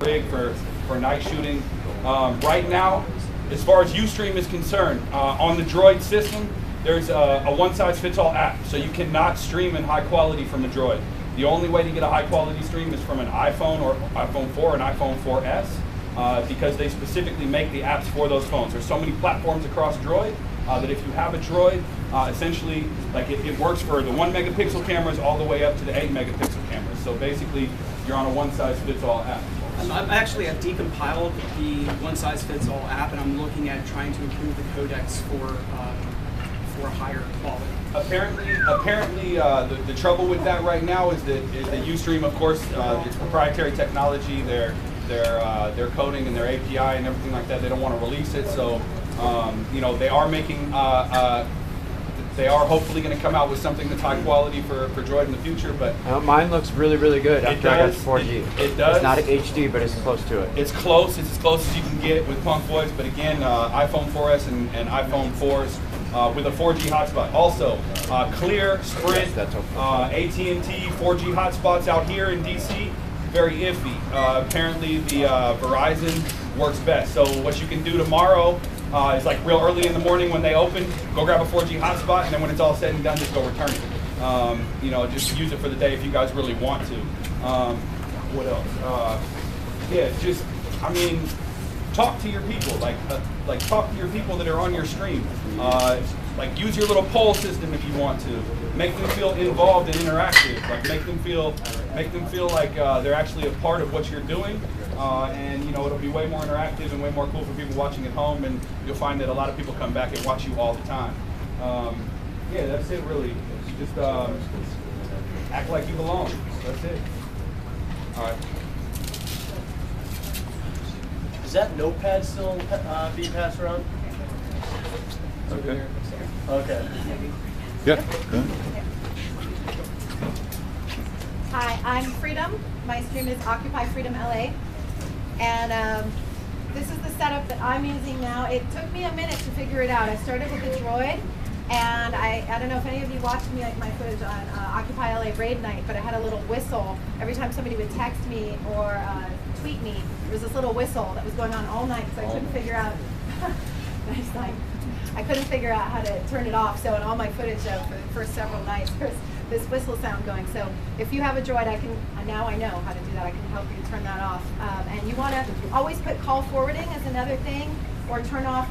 rig for night shooting. Right now, as far as Ustream is concerned, on the Droid system, there's a one-size-fits-all app, so you cannot stream in high quality from a Droid. The only way to get a high-quality stream is from an iPhone or iPhone 4 and iPhone 4S, because they specifically make the apps for those phones. There's so many platforms across Droid that if you have a Droid, essentially, like it works for the 1 megapixel cameras all the way up to the 8 megapixel cameras. So basically, you're on a one-size-fits-all app. I've decompiled the one-size-fits-all app, and I'm looking at trying to improve the codecs for higher quality. Apparently, the trouble with that right now is that Ustream, of course, it's proprietary technology. Their coding and their API and everything like that, they don't want to release it. So, they are making. They are hopefully going to come out with something that's high quality for Droid in the future, but mine looks really, really good after I got 4G. It does. It's not HD, but it's close to it. It's close. It's as close as you can get with Punk Voice, but again, iPhone 4S and iPhone 4s with a 4G hotspot. Also, Clear, Sprint, AT&T 4G hotspots out here in DC, very iffy. Apparently, the Verizon works best. So what you can do tomorrow is like real early in the morning when they open, go grab a 4G hotspot, and then when it's all said and done, just go return it. Just use it for the day if you guys really want to. What else? Talk to your people. Like talk to your people that are on your stream. Use your little poll system if you want to. Make them feel involved and interactive. Like make them feel like they're actually a part of what you're doing. And it'll be way more interactive and way more cool for people watching at home, and you'll find that a lot of people come back and watch you all the time. That's it really. Just act like you belong. That's it. All right. Is that notepad still being passed around? Okay. Okay. Yeah. Hi, I'm Freedom. My stream is Occupy Freedom LA. And this is the setup that I'm using now. It took me a minute to figure it out. I started with the Droid, and I don't know if any of you watched me, like my footage on Occupy LA Raid Night, but I had a little whistle. Every time somebody would text me or tweet me, there was this little whistle that was going on all night because I couldn't figure out, nice night. I couldn't figure out how to turn it off. So in all my footage for the first several nights, there's this whistle sound going. So if you have a Droid, now I know how to do that. I can help you turn that off. And you want to always put call forwarding as another thing, or turn off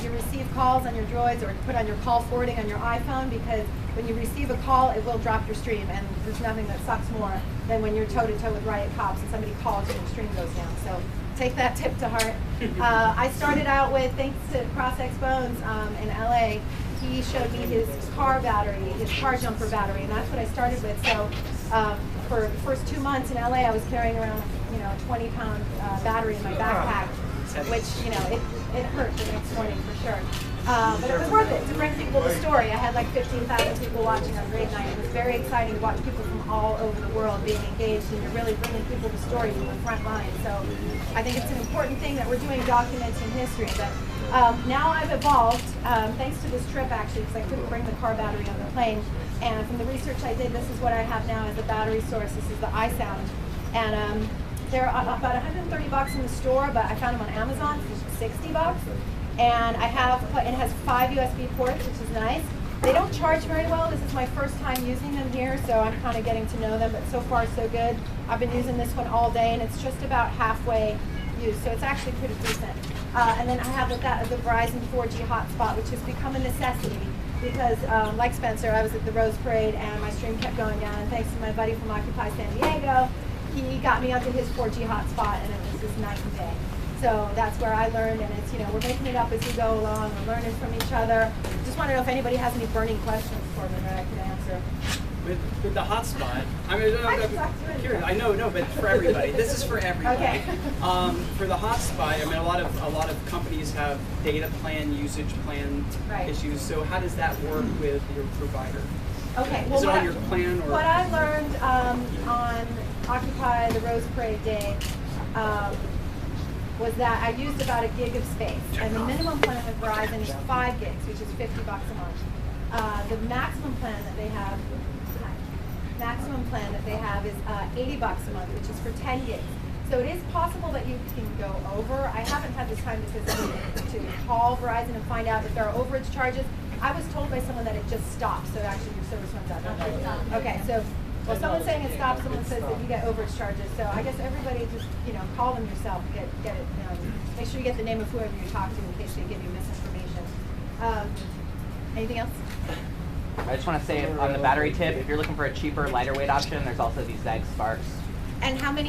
your receive calls on your Droids, or put on your call forwarding on your iPhone, because when you receive a call, it will drop your stream, and there's nothing that sucks more than when you're toe-to-toe with riot cops and somebody calls you and your stream goes down. So take that tip to heart. I started out with, thanks to CrossX Bones in LA, he showed me his car battery, his car jumper battery, and that's what I started with. So for the first 2 months in LA, I was carrying around, a 20-pound battery in my backpack, which, it hurt the next morning for sure. But it was worth it to bring people the story. I had like 15,000 people watching on Raid Night. It was very exciting to watch people from all over the world being engaged, and you're really bringing people the story from the front line. So I think it's an important thing that we're doing, documenting history. But now I've evolved, thanks to this trip actually, because I couldn't bring the car battery on the plane. And from the research I did, this is what I have now as a battery source. This is the iSound. And they're about $130 in the store, but I found them on Amazon for $60. And it has 5 USB ports, which is nice. They don't charge very well. This is my first time using them here, so I'm kind of getting to know them, but so far so good. I've been using this one all day, and it's just about halfway used, so it's actually pretty decent. And then I have the Verizon 4G hotspot, which has become a necessity because, like Spencer, I was at the Rose Parade, and my stream kept going down, and thanks to my buddy from Occupy San Diego, he got me onto his 4G hotspot, and it was just night and day. So that's where I learned, and it's, we're making it up as we go along. We're learning from each other. Just want to know if anybody has any burning questions for me that I can answer. With the hotspot, I'm curious. I know, but for everybody, this is for everybody. Okay. For the hotspot, a lot of companies have data plan, usage plan issues. So how does that work with your provider? Okay. Is it on your plan, or what I learned on Occupy the Rose Parade Day was that I used about a gig of space, and the minimum plan with Verizon is 5 gigs, which is $50 a month. The maximum plan that they have is $80 a month, which is for 10 gigs. So it is possible that you can go over. I haven't had the time to call Verizon and find out if there are overage charges. I was told by someone that it just stops, so actually your service runs out. Okay, so well, someone's saying it stops, someone says that you get overage charges. So I guess everybody just, call them yourself, get it, make sure you get the name of whoever you talk to in case they give you misinformation. Anything else? I just want to say on the battery tip, if you're looking for a cheaper, lighter weight option, there's also these ZAG Sparks. And how many